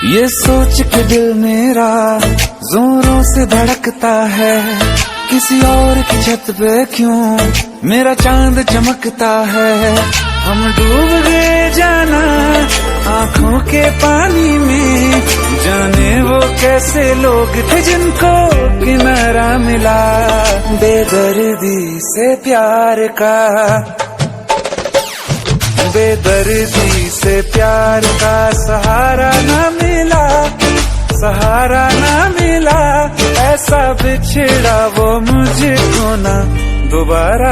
ये सोच के दिल मेरा जोरों से धड़कता है, किसी और की छत पे क्यों मेरा चांद चमकता है। हम डूब गए जाना आंखों के पानी में, जाने वो कैसे लोग थे जिनको किनारा मिला। बेदर्दी से प्यार का, बेदर्दी से प्यार का सहारा ना मिला, सहारा ना मिला। ऐसा बिछड़ा वो मुझको ना दोबारा